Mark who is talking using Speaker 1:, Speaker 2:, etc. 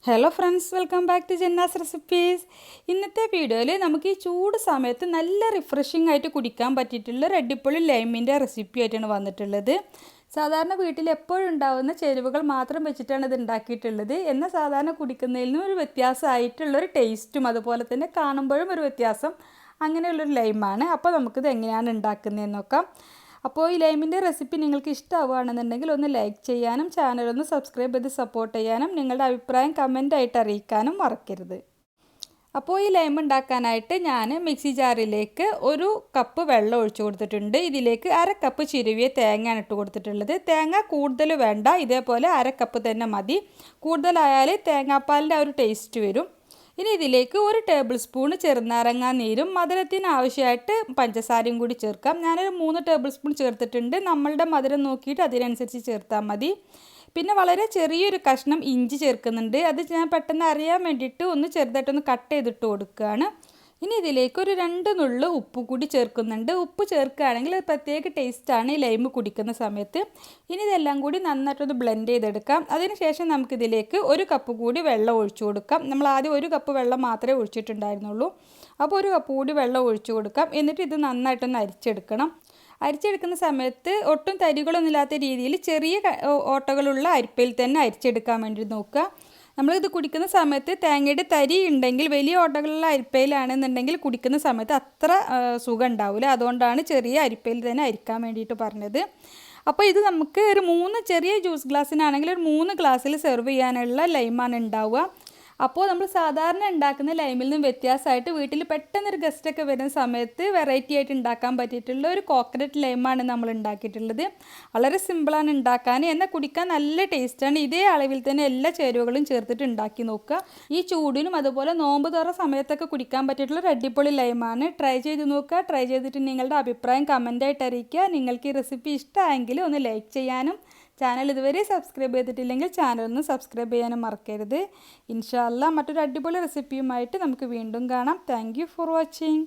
Speaker 1: Hello friends, welcome back to Janna's recipes. ഇന്നത്തെ വീഡിയോയിൽ നമുക്ക് ഈ ചൂട് സമയത്ത് നല്ല റിഫ്രഷിംഗ് ആയിട്ട് കുടിക്കാൻ പറ്റിയിട്ടുള്ള ഒരു അടിപൊളി ലൈമിൻ്റെ റെസിപ്പി ആയിട്ടാണ് വന്നിട്ടുള്ളത്. സാധാരണ വീട്ടിൽ എപ്പോഴും ഉണ്ടാകുന്ന ചേരുവകൾ മാത്രം വെച്ചിട്ടാണ് ഇത് ഉണ്ടാക്കിയിട്ടുള്ളത്. എന്നാൽ സാധാരണ കുടിക്കുന്നതിൽ നിന്നും ഒരു വ്യത്യാസമായിട്ടുള്ളൊരു ടേസ്റ്റും അതുപോലെ തന്നെ കാണുമ്പോഴും ഒരു വ്യത്യാസം അങ്ങനെയുള്ളൊരു ലൈമാണ്. അപ്പോൾ നമുക്കിത് എങ്ങനെയാണ് ഉണ്ടാക്കുന്നതെന്ന് നോക്കാം. അപ്പോൾ ഈ ലൈമിൻ്റെ റെസിപ്പി നിങ്ങൾക്ക് ഇഷ്ടമാവുകയാണെന്നുണ്ടെങ്കിൽ ഒന്ന് ലൈക്ക് ചെയ്യാനും ചാനലൊന്ന് സബ്സ്ക്രൈബ് ചെയ്ത് സപ്പോർട്ട് ചെയ്യാനും നിങ്ങളുടെ അഭിപ്രായം കമൻ്റായിട്ട് അറിയിക്കാനും മറക്കരുത്. അപ്പോൾ ഈ ലൈം ഉണ്ടാക്കാനായിട്ട് ഞാൻ മിക്സി ജാറിലേക്ക് 1 കപ്പ് വെള്ളം ഒഴിച്ചു കൊടുത്തിട്ടുണ്ട്. ഇതിലേക്ക് 1/2 കപ്പ് ചിരുവിയ തേങ്ങയാണ് ഇട്ട് കൊടുത്തിട്ടുള്ളത്. തേങ്ങ കൂടുതൽ വേണ്ട, ഇതേപോലെ 1/2 കപ്പ് തന്നെ മതി. കൂടുതലായാൽ തേങ്ങാപ്പാലിൻ്റെ ആ ഒരു ടേസ്റ്റ് വരും. ഇനി ഇതിലേക്ക് 1 ടേബിൾ സ്പൂൺ ചെറുനാരങ്ങ നീരും മധുരത്തിന് ആവശ്യമായിട്ട് പഞ്ചസാരയും കൂടി ചേർക്കാം. ഞാനൊരു 3 ടേബിൾ സ്പൂൺ ചേർത്തിട്ടുണ്ട്. നമ്മളുടെ മധുരം നോക്കിയിട്ട് അതിനനുസരിച്ച് ചേർത്താൽ മതി. പിന്നെ വളരെ ചെറിയൊരു കഷ്ണം ഇഞ്ചി ചേർക്കുന്നുണ്ട്. അത് ഞാൻ പെട്ടെന്ന് അറിയാൻ വേണ്ടിയിട്ട് ഒന്ന് ചെറുതായിട്ടൊന്ന് കട്ട് ചെയ്തിട്ട് കൊടുക്കുകയാണ്. ഇനി ഇതിലേക്ക് ഒരു 2 നുള്ളു ഉപ്പ് കൂടി ചേർക്കുന്നുണ്ട്. ഉപ്പ് ചേർക്കുകയാണെങ്കിൽ പ്രത്യേക ടേസ്റ്റാണ് ഈ ലൈം കുടിക്കുന്ന സമയത്ത്. ഇനി ഇതെല്ലാം കൂടി നന്നായിട്ടൊന്ന് ബ്ലെൻഡ് ചെയ്തെടുക്കാം. അതിനുശേഷം നമുക്കിതിലേക്ക് 1 കപ്പ് കൂടി വെള്ളം ഒഴിച്ചു കൊടുക്കാം. നമ്മൾ ആദ്യം 1 കപ്പ് വെള്ളം മാത്രമേ ഒഴിച്ചിട്ടുണ്ടായിരുന്നുള്ളൂ. അപ്പോൾ 1 കപ്പ് കൂടി വെള്ളം ഒഴിച്ചു കൊടുക്കാം. എന്നിട്ട് ഇത് നന്നായിട്ടൊന്ന് അരിച്ചെടുക്കണം. അരിച്ചെടുക്കുന്ന സമയത്ത് ഒട്ടും തരികളൊന്നും ഇല്ലാത്ത രീതിയിൽ ചെറിയ ഓട്ടകളുള്ള അരിപ്പയിൽ തന്നെ അരിച്ചെടുക്കാൻ വേണ്ടി നോക്കുക. നമ്മളിത് കുടിക്കുന്ന സമയത്ത് തേങ്ങയുടെ തരി ഉണ്ടെങ്കിൽ വലിയ ഓട്ടകളുള്ള അരിപ്പയിലാണെന്നുണ്ടെങ്കിൽ കുടിക്കുന്ന സമയത്ത് അത്ര സുഖം ഉണ്ടാവില്ല. അതുകൊണ്ടാണ് ചെറിയ അരിപ്പയിൽ തന്നെ അരിക്കാൻ വേണ്ടിയിട്ട് പറഞ്ഞത്. അപ്പോൾ ഇത് നമുക്ക് ഒരു 3 ചെറിയ ജ്യൂസ് ഗ്ലാസ്സിനാണെങ്കിൽ ഒരു 3 ഗ്ലാസ്സിൽ സെർവ് ചെയ്യാനുള്ള ലൈമാണ് ഉണ്ടാവുക. അപ്പോൾ നമ്മൾ സാധാരണ ഉണ്ടാക്കുന്ന ലൈമിൽ നിന്നും വ്യത്യാസമായിട്ട് വീട്ടിൽ പെട്ടെന്നൊരു ഗസ്റ്റൊക്കെ വരുന്ന സമയത്ത് വെറൈറ്റി ആയിട്ട് ഉണ്ടാക്കാൻ പറ്റിയിട്ടുള്ള ഒരു കോക്കനട്ട് ലൈമാണ് നമ്മൾ ഉണ്ടാക്കിയിട്ടുള്ളത്. വളരെ സിമ്പിളാണ് ഉണ്ടാക്കാൻ, എന്നാൽ കുടിക്കാൻ നല്ല ടേസ്റ്റാണ്. ഇതേ അളവിൽ തന്നെ എല്ലാ ചേരുവകളും ചേർത്തിട്ട് ഉണ്ടാക്കി നോക്കുക. ഈ ചൂടിനും അതുപോലെ നോമ്പ് തുറ സമയത്തൊക്കെ കുടിക്കാൻ പറ്റിയിട്ടുള്ള ഒരു അടിപൊളി ലൈമാണ്. ട്രൈ ചെയ്ത് നോക്കുക. ട്രൈ ചെയ്തിട്ട് നിങ്ങളുടെ അഭിപ്രായം കമൻ്റായിട്ട് അറിയിക്കുക. നിങ്ങൾക്ക് ഈ റെസിപ്പി ഇഷ്ടമായെങ്കിൽ ഒന്ന് ലൈക്ക് ചെയ്യാനും ചാനൽ ഇതുവരെ സബ്സ്ക്രൈബ് ചെയ്തിട്ടില്ലെങ്കിൽ ചാനലൊന്ന് സബ്സ്ക്രൈബ് ചെയ്യാനും മറക്കരുത്. ഇൻഷാ അല്ലാ മറ്റൊരു അടിപൊളി റെസിപ്പിയുമായിട്ട് നമുക്ക് വീണ്ടും കാണാം. Thank you for watching.